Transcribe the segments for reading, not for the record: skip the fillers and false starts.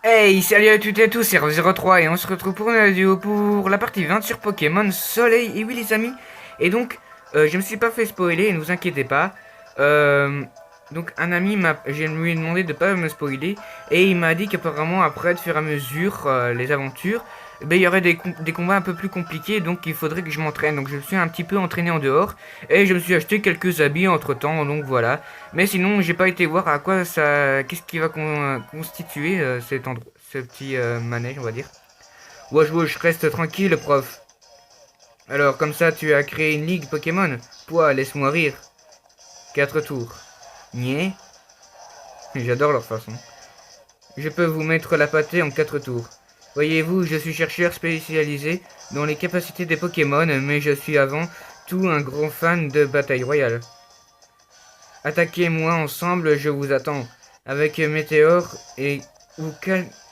Hey, salut à toutes et à tous, c'est Rose03 et on se retrouve pour une vidéo pour la partie 20 sur Pokémon Soleil. Et oui les amis, et donc je me suis pas fait spoiler, ne vous inquiétez pas. Euh, donc un ami je lui ai demandé de pas me spoiler et il m'a dit qu'apparemment après de fur et à mesure les aventures, ben, il y aurait des combats un peu plus compliqués, donc il faudrait que je m'entraîne. Donc je me suis un petit peu entraîné en dehors et je me suis acheté quelques habits entre temps, donc voilà. Mais sinon, j'ai pas été voir à quoi ça, qu'est-ce qui va constituer ce petit manège, on va dire. Wesh wesh, reste tranquille, prof. Alors, comme ça, tu as créé une ligue Pokémon. Pouah, laisse-moi rire. 4 tours. Niais. J'adore leur façon. Je peux vous mettre la pâtée en 4 tours. Voyez-vous, je suis chercheur spécialisé dans les capacités des Pokémon, mais je suis avant tout un grand fan de bataille royale. Attaquez-moi ensemble, je vous attends. Avec Météore et ou,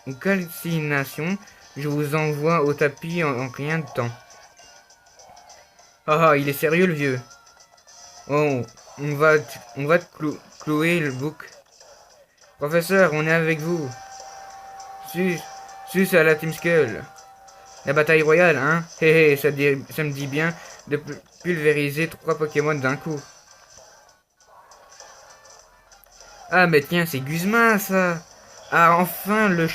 ou Calcination, je vous envoie au tapis en rien de temps. Ah, il est sérieux le vieux. Oh, on va te clouer le bouc. Professeur, on est avec vous. Sus, sus à la Team Skull. La bataille royale, hein? Hé hé, ça me dit bien de pulvériser 3 Pokémon d'un coup. Ah, mais tiens, c'est Guzma, ça. Ah, enfin, le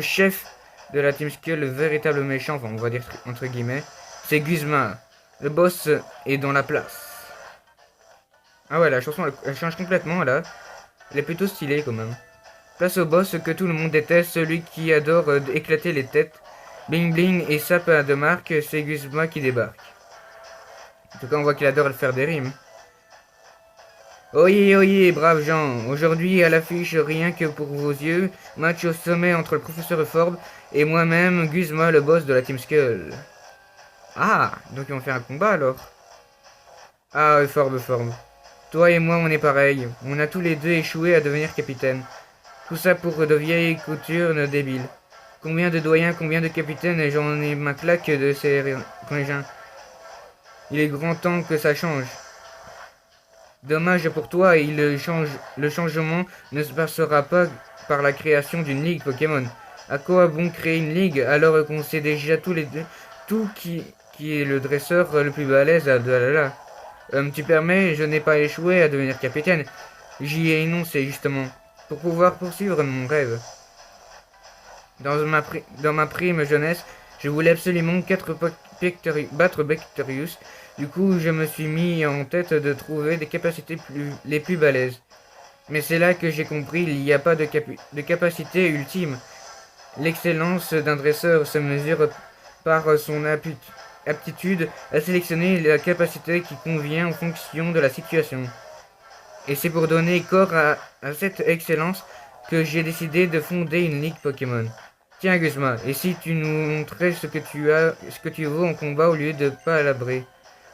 chef de la Team Skull, le véritable méchant, enfin, on va dire entre guillemets, c'est Guzma. Le boss est dans la place. Ah ouais, la chanson, elle change complètement, là. Elle est plutôt stylée, quand même. Place au boss que tout le monde déteste, celui qui adore éclater les têtes. Bling bling et sape de marque, c'est Guzma qui débarque. En tout cas, on voit qu'il adore faire des rimes. Oyez, oyez, braves gens, aujourd'hui à l'affiche rien que pour vos yeux, match au sommet entre le professeur Forbes et moi-même, Guzma, le boss de la Team Skull. Ah, donc ils vont faire un combat alors. Ah, Forbes. Toi et moi on est pareil, on a tous les deux échoué à devenir capitaine. Tout ça pour de vieilles coutures débiles. Combien de doyens, combien de capitaines, et j'en ai ma claque de ces régins. Il est grand temps que ça change. Dommage pour toi, le changement ne se passera pas par la création d'une ligue Pokémon. À quoi bon créer une ligue alors qu'on sait déjà tous les deux tout qui est le dresseur le plus balèze de la la. Tu permets, je n'ai pas échoué à devenir capitaine. J'y ai énoncé justement pour pouvoir poursuivre mon rêve. Dans ma prime jeunesse, je voulais absolument battre Becterius. Du coup, je me suis mis en tête de trouver des capacités les plus balèzes. Mais c'est là que j'ai compris, il n'y a pas de capacité ultime. L'excellence d'un dresseur se mesure par son aptitude à sélectionner la capacité qui convient en fonction de la situation. Et c'est pour donner corps à cette excellence que j'ai décidé de fonder une ligue Pokémon. Tiens Guzma, et si tu nous montrais ce que tu vaux en combat au lieu de pas labrer?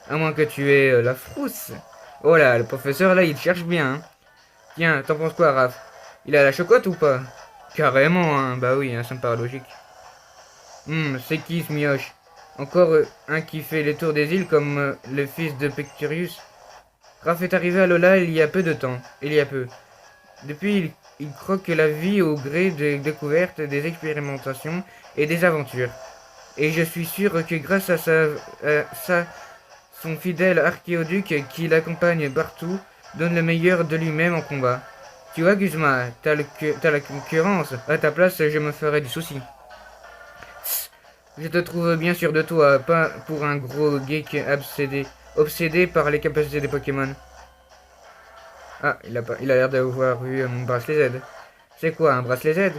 À moins que tu aies la frousse. Oh là, le professeur là, il cherche bien, hein. Tiens, t'en penses quoi, Raph? Il a la chocotte ou pas? Carrément, hein, bah oui, hein, ça me paraît logique. C'est qui ce mioche? Encore un qui fait les tours des îles comme le fils de Pecturius. Raph est arrivé à Lola il y a peu de temps. Il y a peu. Depuis, il croque la vie au gré des découvertes, des expérimentations et des aventures. Et je suis sûr que grâce à son fidèle archéoduc qui l'accompagne partout, donne le meilleur de lui-même en combat. Tu vois, Guzma, t'as la concurrence. À ta place, je me ferais du souci. Je te trouve bien sûr de toi, pas pour un gros geek obsédé par les capacités des Pokémon. Ah, il a l'air d'avoir vu mon bracelet Z. C'est quoi, un bracelet Z?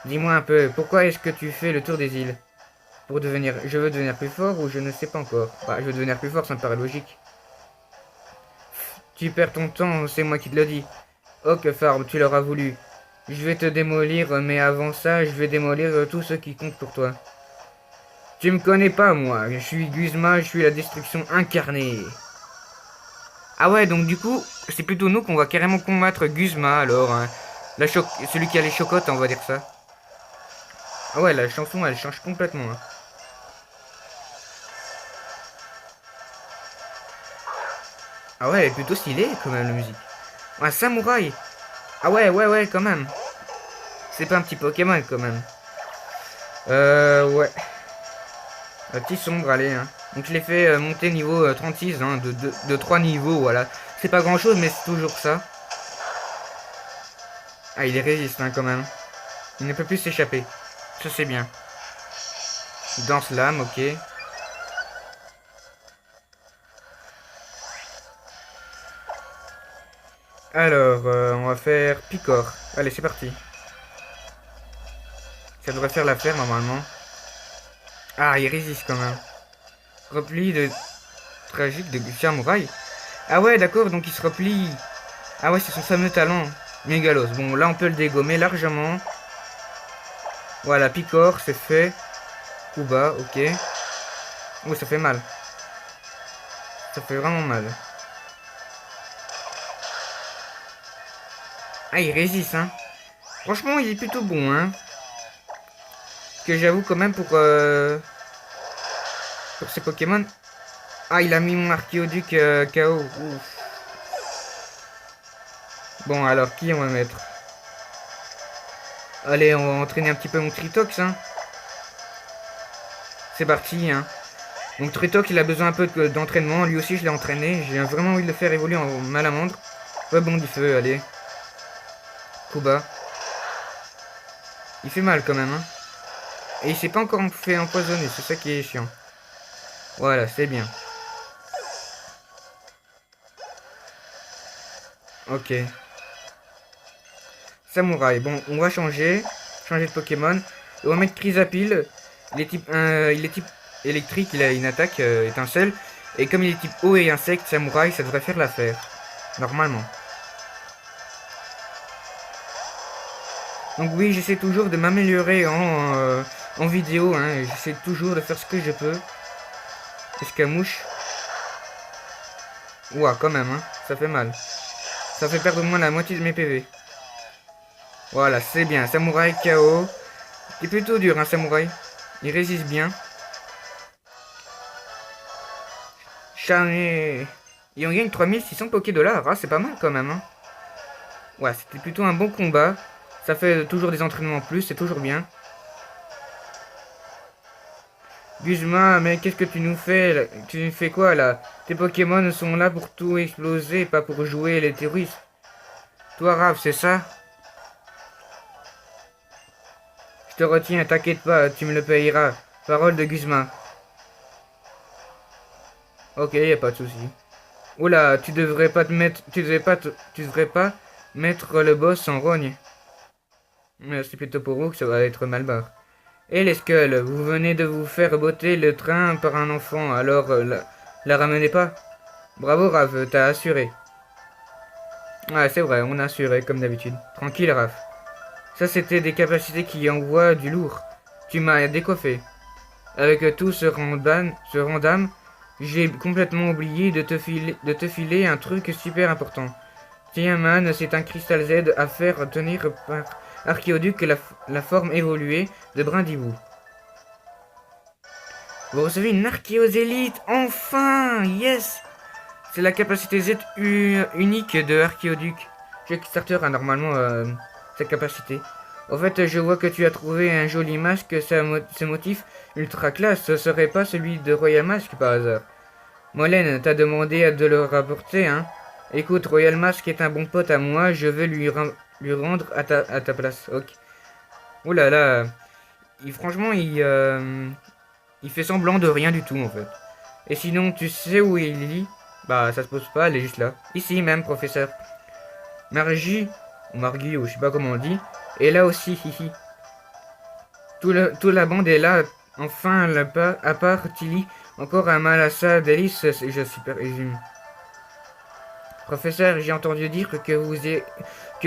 Dis-moi un peu, pourquoi est-ce que tu fais le tour des îles? Je veux devenir plus fort ou je ne sais pas encore. Bah, je veux devenir plus fort, ça me paraît logique. Tu perds ton temps, c'est moi qui te le dis. Ok, Farm, tu l'auras voulu. Je vais te démolir, mais avant ça, je vais démolir tout ce qui compte pour toi. Tu me connais pas, moi. Je suis Guzma, je suis la destruction incarnée. Ah ouais, donc du coup, c'est plutôt nous qu'on va carrément combattre Guzma, alors. Hein. Celui qui a les chocottes, on va dire ça. Ah ouais, la chanson, elle change complètement. Hein. Ah ouais, elle est plutôt stylée, quand même, la musique. Un samouraï. Ah ouais, quand même. C'est pas un petit Pokémon quand même. Ouais. Un petit sombre, allez. Hein. Donc je l'ai fait monter niveau 36, hein, de 3 niveaux, voilà. C'est pas grand chose, mais c'est toujours ça. Ah, il est résiste hein, quand même. Il ne peut plus s'échapper. Ça c'est bien. Danse lame, ok. Alors, on va faire Picor. Allez, c'est parti. Ça devrait faire l'affaire normalement. Ah, il résiste quand même. Repli de tragique de samouraï. Ah ouais, d'accord, donc il se replie. Ah ouais, c'est son fameux talent. Mégalos. Bon, là, on peut le dégommer largement. Voilà, Picor, c'est fait. Kuba, ok. Oh, ça fait mal. Ça fait vraiment mal. Ah, il résiste, hein. Franchement, il est plutôt bon, hein. Que j'avoue quand même pour ces Pokémon. Ah, il a mis mon Archéoduc KO. Ouf. Bon, alors, qui on va mettre? Allez, on va entraîner un petit peu mon Tritox, hein. C'est parti, hein. Donc Tritox, il a besoin un peu d'entraînement. Lui aussi, je l'ai entraîné. J'ai vraiment envie de le faire évoluer en Malamandre. Rebond du feu, allez. Kuba. Il fait mal quand même, hein. Et il s'est pas encore fait empoisonner, c'est ça qui est chiant. Voilà, c'est bien. Ok. Samouraï. Bon, on va changer de Pokémon. On va mettre Chrysapile. Il est type électrique, il a une attaque étincelle. Et comme il est type eau et insecte, Samouraï, ça devrait faire l'affaire. Normalement. Donc oui, j'essaie toujours de m'améliorer en vidéo. Hein. J'essaie toujours de faire ce que je peux. Escamouche. Ouah, quand même, hein. Ça fait mal. Ça fait perdre au moins la moitié de mes PV. Voilà, c'est bien. Samouraï KO. Il est plutôt dur, hein, Samouraï. Il résiste bien. Charné. Et on gagne 3600 Poké-Dollars. Ah, c'est pas mal quand même, hein. Ouais, c'était plutôt un bon combat. Ça fait toujours des entraînements en plus, c'est toujours bien. Guzma, mais qu'est-ce que tu nous fais là? Tu nous fais quoi là? Tes Pokémon sont là pour tout exploser, pas pour jouer les terroristes. Toi, Raph, c'est ça? Je te retiens, t'inquiète pas, tu me le payeras. Parole de Guzma. Ok, y a pas de souci. Oula, tu devrais pas te mettre, tu devrais pas mettre le boss en rogne. Mais c'est plutôt pour vous que ça va être mal barre. Et les Skulls, vous venez de vous faire botter le train par un enfant, alors la ramenez pas. Bravo Raph, t'as assuré. Ouais, c'est vrai, on a assuré comme d'habitude. Tranquille Raph. Ça c'était des capacités qui envoient du lourd. Tu m'as décoiffé. Avec tout ce randam, j'ai complètement oublié de te filer un truc super important. Tiens man, c'est un cristal Z à faire tenir par Archéoduc la forme évoluée de Brindibou. Vous recevez une Archéosélite, enfin, yes. C'est la capacité Z unique de Archéoduc. Kickstarter a normalement cette capacité. En fait, je vois que tu as trouvé un joli masque, ce motif ultra classe, ce serait pas celui de Royal Mask par hasard. Molène t'a demandé de le rapporter, hein. Écoute, Royal Mask est un bon pote à moi, je vais lui rendre à ta place. Ok. Ouh là là. Franchement, il fait semblant de rien du tout en fait. Et sinon, tu sais où il lit? Bah, ça se pose pas, elle est juste là. Ici même, professeur. Margie, ou Margie, ou je sais pas comment on dit, est là aussi, hihi. Toute la bande est là, enfin, à part Tilly, encore un Malassa d'Alice, je suis résume. Professeur, j'ai entendu dire que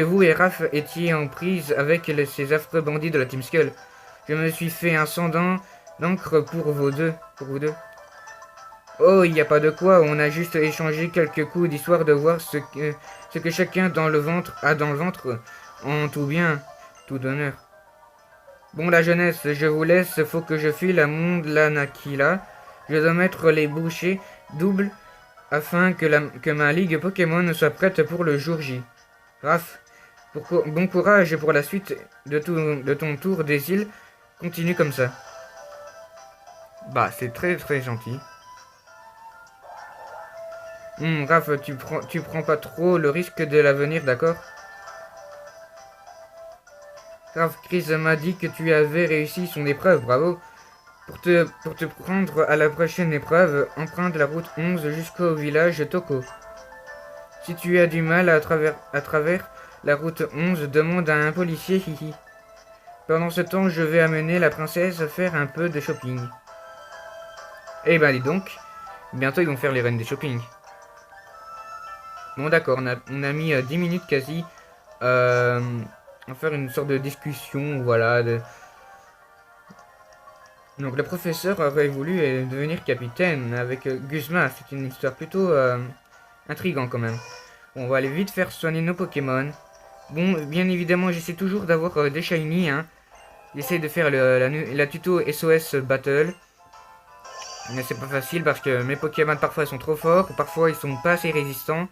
vous et Raph étiez en prise avec ces affreux bandits de la Team Skull. Je me suis fait un sang d'encre pour vous deux. Oh, il n'y a pas de quoi, on a juste échangé quelques coups d'histoire de voir ce que chacun a dans le ventre, en tout bien, tout d'honneur. Bon, la jeunesse, je vous laisse, faut que je file à Mondlanakila. Je dois mettre les bouchées doubles afin que ma ligue Pokémon soit prête pour le jour J. Raph, Bon courage pour la suite de ton tour des îles. Continue comme ça. Bah, c'est très très gentil. Raph, tu prends pas trop le risque de l'avenir, d'accord? Raph, Chris m'a dit que tu avais réussi son épreuve, bravo. Pour te prendre à la prochaine épreuve, emprunte la route 11 jusqu'au village Toko. Si tu as du mal à travers la route 11, demande à un policier, hihi. Pendant ce temps, je vais amener la princesse faire un peu de shopping. Eh ben dis donc, bientôt ils vont faire les reines des shopping. Bon d'accord, on a mis 10 minutes quasi à faire une sorte de discussion, voilà. Donc le professeur aurait voulu devenir capitaine avec Guzma, c'est une histoire plutôt intrigante quand même. Bon, on va aller vite faire soigner nos Pokémon. Bon, bien évidemment, j'essaie toujours d'avoir des shiny, hein. J'essaie de faire la tuto SOS Battle. Mais c'est pas facile parce que mes Pokémon parfois sont trop forts, parfois ils sont pas assez résistants.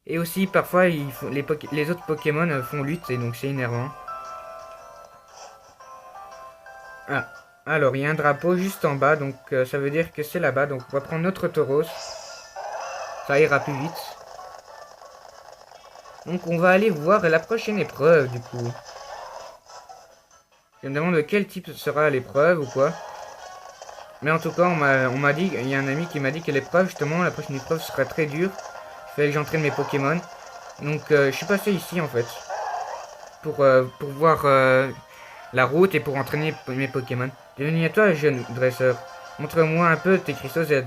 Et aussi parfois les autres Pokémon font lutte et donc c'est énervant. Ah, alors il y a un drapeau juste en bas, donc ça veut dire que c'est là-bas. Donc on va prendre notre Tauros. Ça ira plus vite. Donc on va aller voir la prochaine épreuve du coup. Je me demande de quel type sera l'épreuve ou quoi. Mais en tout cas, on m'a dit, il y a un ami qui m'a dit que l'épreuve, justement, la prochaine épreuve sera très dure. Il fallait que j'entraîne mes Pokémon. Donc je suis passé ici en fait. Pour voir la route et pour entraîner mes Pokémon. Bienvenue à toi, jeune dresseur. Montre-moi un peu tes cristaux Z.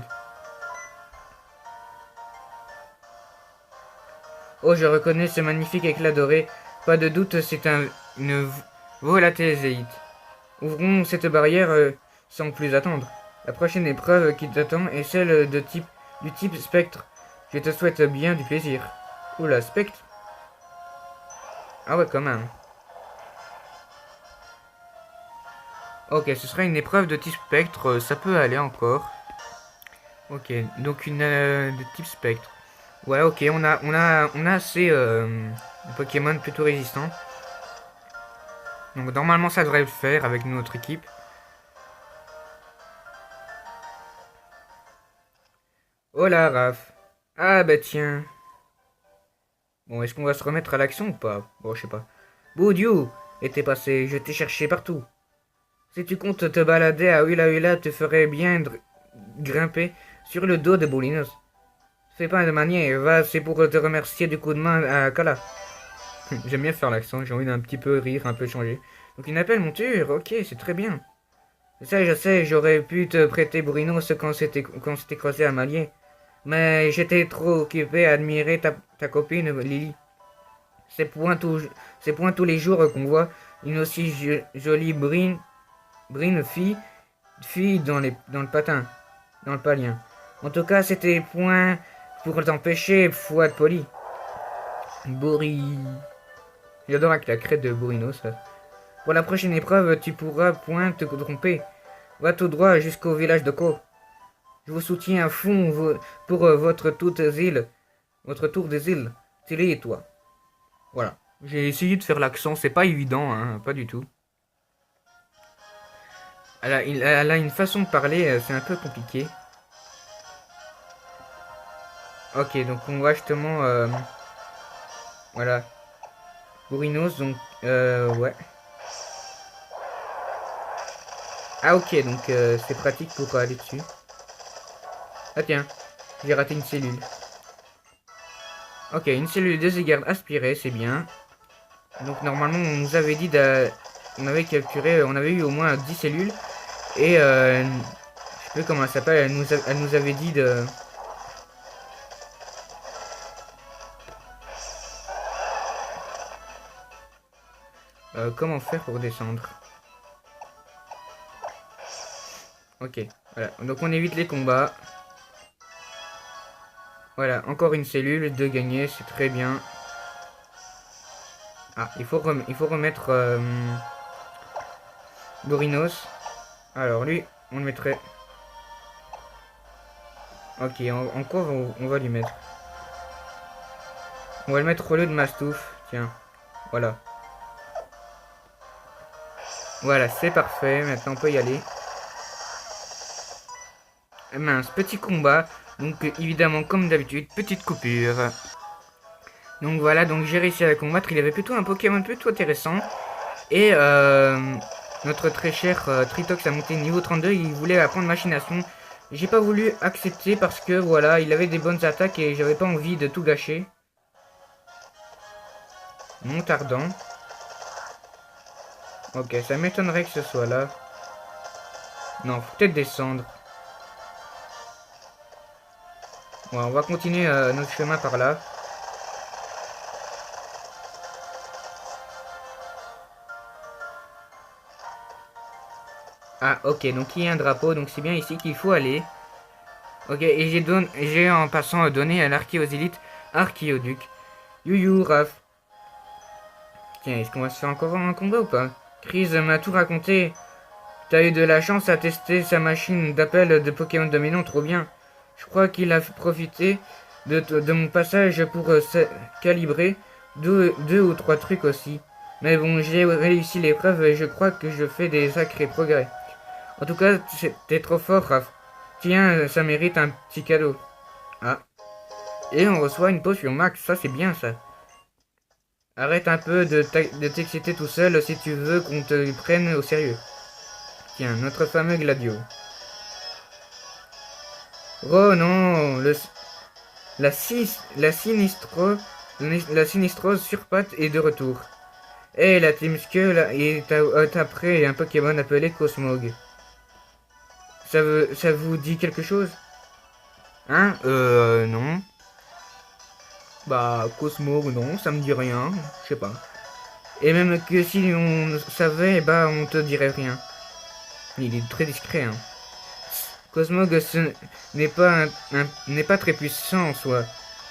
Oh, je reconnais ce magnifique éclat doré. Pas de doute, c'est une volatilité. Ouvrons cette barrière sans plus attendre. La prochaine épreuve qui t'attend est celle du type spectre. Je te souhaite bien du plaisir. Oula, spectre. Ah ouais, quand même. Ok, ce sera une épreuve de type spectre, ça peut aller encore. Ok, donc une de type spectre. Ouais, ok, on a assez Pokémon plutôt résistants. Donc normalement ça devrait le faire avec notre équipe. Oh là, Raph. Ah bah tiens. Bon, est-ce qu'on va se remettre à l'action ou pas? Bon, je sais pas. Boudiou était passé, je t'ai cherché partout. Si tu comptes te balader à Hula Hula, te ferais bien grimper sur le dos de Boulinos. Fais pas de manière, va, c'est pour te remercier du coup de main à Kala. J'aime bien faire l'accent, j'ai envie d'un petit peu rire, un peu changer. Donc il appelle monture, ok, c'est très bien. Je sais, j'aurais pu te prêter Burinos quand c'était croisé à Malier. Mais j'étais trop occupé à admirer ta copine Lily. C'est point tous les jours qu'on voit une aussi jolie brine fille dans le patin, dans le palien. En tout cas, c'était point pour t'empêcher, faut être poli. Bourri. J'adore avec la crête de Bourrinos. Pour la prochaine épreuve, tu pourras point te tromper. Va tout droit jusqu'au village de Ko. Je vous soutiens à fond pour votre tour des îles. Tilly et toi. Voilà. J'ai essayé de faire l'accent, c'est pas évident, hein, pas du tout. Elle a une façon de parler, c'est un peu compliqué. Ok, donc on voit justement... voilà. Bourrinos, donc... ouais. Ah ok, donc c'est pratique pour aller dessus. Ah tiens, j'ai raté une cellule. Ok, une cellule de désherbage aspirée, c'est bien. Donc normalement on nous avait dit on avait capturé, on avait eu au moins 10 cellules. Et je sais plus comment elle s'appelle, elle nous avait dit de... comment faire pour descendre. Ok, voilà. Donc on évite les combats. Voilà, encore une cellule de gagner, c'est très bien. Ah, il faut remettre Borinos. Alors lui, on le mettrait... Ok, encore on va lui mettre. On va le mettre au lieu de Mastouf, tiens. Voilà. Voilà, c'est parfait. Maintenant, on peut y aller. Mince, petit combat. Donc, évidemment, comme d'habitude, petite coupure. Donc, voilà. Donc, j'ai réussi à la combattre. Il avait plutôt un Pokémon plutôt intéressant. Et, notre très cher Tritox a monté niveau 32. Il voulait apprendre machination. J'ai pas voulu accepter parce que, voilà, il avait des bonnes attaques et j'avais pas envie de tout gâcher. Montardant. Ok, ça m'étonnerait que ce soit là. Non, faut peut-être descendre. Ouais, on va continuer notre chemin par là. Ah, ok, donc il y a un drapeau, donc c'est bien ici qu'il faut aller. Ok, et j'ai en passant donné à l'archéosélite Archéoduc. Youyou, Raph. Tiens, est-ce qu'on va se faire encore un combat ou pas? Chris m'a tout raconté. T'as eu de la chance à tester sa machine d'appel de Pokémon dominant, trop bien. Je crois qu'il a profité de mon passage pour se calibrer deux ou trois trucs aussi. Mais bon, j'ai réussi l'épreuve et je crois que je fais des sacrés progrès. En tout cas, t'es trop fort, Raph. Tiens, ça mérite un petit cadeau. Ah. Et on reçoit une potion max, ça c'est bien ça. Arrête un peu de t'exciter tout seul si tu veux qu'on te prenne au sérieux. Tiens, notre fameux Gladio. Oh non, la sinistrose sur pattes est de retour. Et la Team Skull est après un Pokémon appelé Cosmog. Ça vous dit quelque chose? Hein? Non. Bah, Cosmog, non, ça me dit rien. Je sais pas. Et même que si on savait, bah, on te dirait rien. Il est très discret, hein. Cosmog n'est pas très puissant en soi,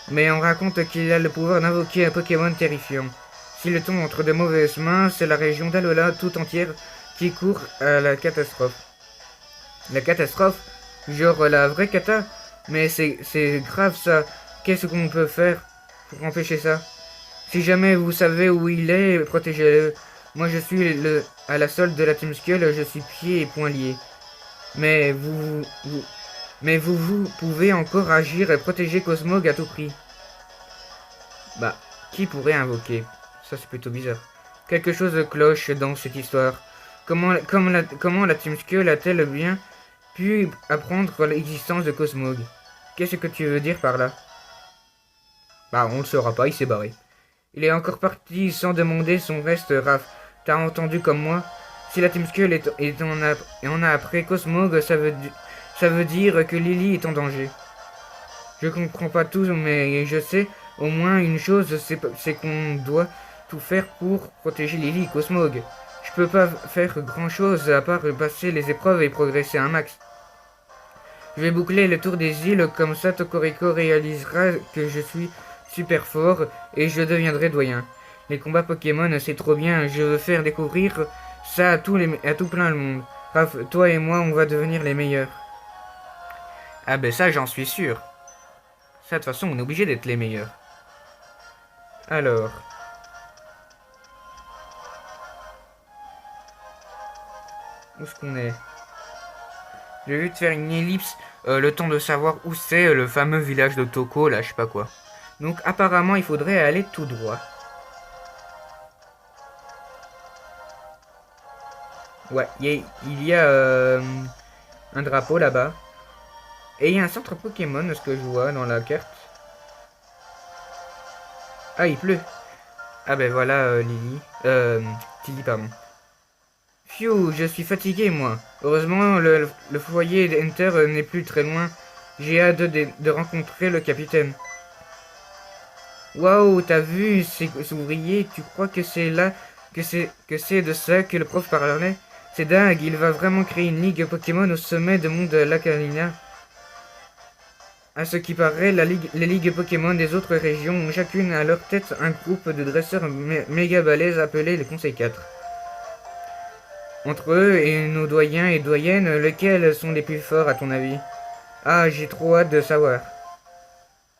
mais on raconte qu'il a le pouvoir d'invoquer un Pokémon terrifiant. S'il tombe entre de mauvaises mains, c'est la région d'Alola tout entière qui court à la catastrophe. La catastrophe? Genre la vraie cata? Mais c'est grave ça. Qu'est-ce qu'on peut faire pour empêcher ça? Si jamais vous savez où il est, protégez-le. Moi je suis à la solde de la Team Skull, je suis pieds et poings liés. Mais vous pouvez encore agir et protéger Cosmog à tout prix. Bah, qui pourrait invoquer? Ça c'est plutôt bizarre. Quelque chose cloche dans cette histoire. Comment la Team Skull a-t-elle bien pu apprendre l'existence de Cosmog? Qu'est-ce que tu veux dire par là? Bah, on le saura pas, il s'est barré. Il est encore parti sans demander son reste, Raph. T'as entendu comme moi? Si la Team Skull en a après Cosmog, ça veut dire que Lily est en danger. Je comprends pas tout, mais je sais au moins une chose, c'est qu'on doit tout faire pour protéger Lily et Cosmog. Je peux pas faire grand chose à part passer les épreuves et progresser un max. Je vais boucler le tour des îles, comme ça Tokoriko réalisera que je suis super fort et je deviendrai doyen. Les combats Pokémon, c'est trop bien, je veux faire découvrir ça à tout plein le monde. Raph, toi et moi, on va devenir les meilleurs. Ah ben ça, j'en suis sûr. Ça, de toute façon, on est obligé d'être les meilleurs. Alors. Où est-ce qu'on est? Je vais juste faire une ellipse, le temps de savoir où c'est le fameux village de Toko, là, je sais pas quoi. Donc, apparemment, il faudrait aller tout droit. Ouais, il y a un drapeau là-bas. Et il y a un centre Pokémon, ce que je vois dans la carte. Ah, il pleut. Ah ben voilà, Lily. Tilly, pardon. Phew, je suis fatigué, moi. Heureusement, le foyer d'Enter n'est plus très loin. J'ai hâte de rencontrer le capitaine. Waouh, t'as vu ces ouvriers? Tu crois que c'est là que c'est de ça que le prof parlait? C'est dingue, il va vraiment créer une ligue Pokémon au sommet de monde Lacalina. À ce qui paraît, les ligues Pokémon des autres régions ont chacune à leur tête un groupe de dresseurs méga balèzes appelés les Conseils 4. Entre eux et nos doyens et doyennes, lesquels sont les plus forts à ton avis? Ah, j'ai trop hâte de savoir.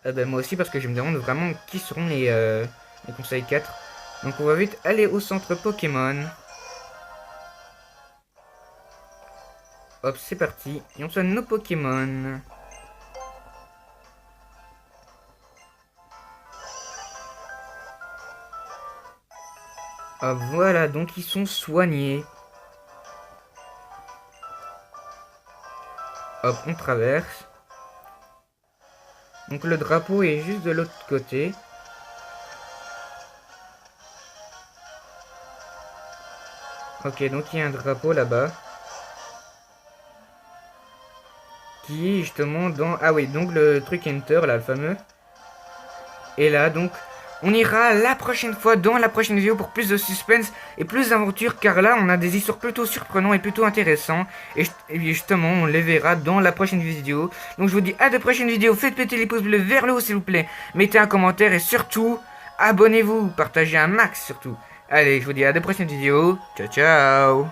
Ben moi aussi parce que je me demande vraiment qui seront les Conseils 4. Donc on va vite aller au centre Pokémon. Hop, c'est parti. Et on soigne nos Pokémon. Hop, voilà, donc ils sont soignés. Hop, on traverse. Donc le drapeau est juste de l'autre côté. Ok, donc il y a un drapeau là-bas. Qui est justement dans... Ah oui, donc le truc Enter, là, le fameux. Et là, donc, on ira la prochaine fois dans la prochaine vidéo pour plus de suspense et plus d'aventure. Car là, on a des histoires plutôt surprenantes et plutôt intéressantes. Et justement, on les verra dans la prochaine vidéo. Donc je vous dis à de prochaines vidéos. Faites péter les pouces bleus vers le haut s'il vous plaît. Mettez un commentaire et surtout, abonnez-vous. Partagez un max surtout. Allez, je vous dis à de prochaines vidéos. Ciao, ciao.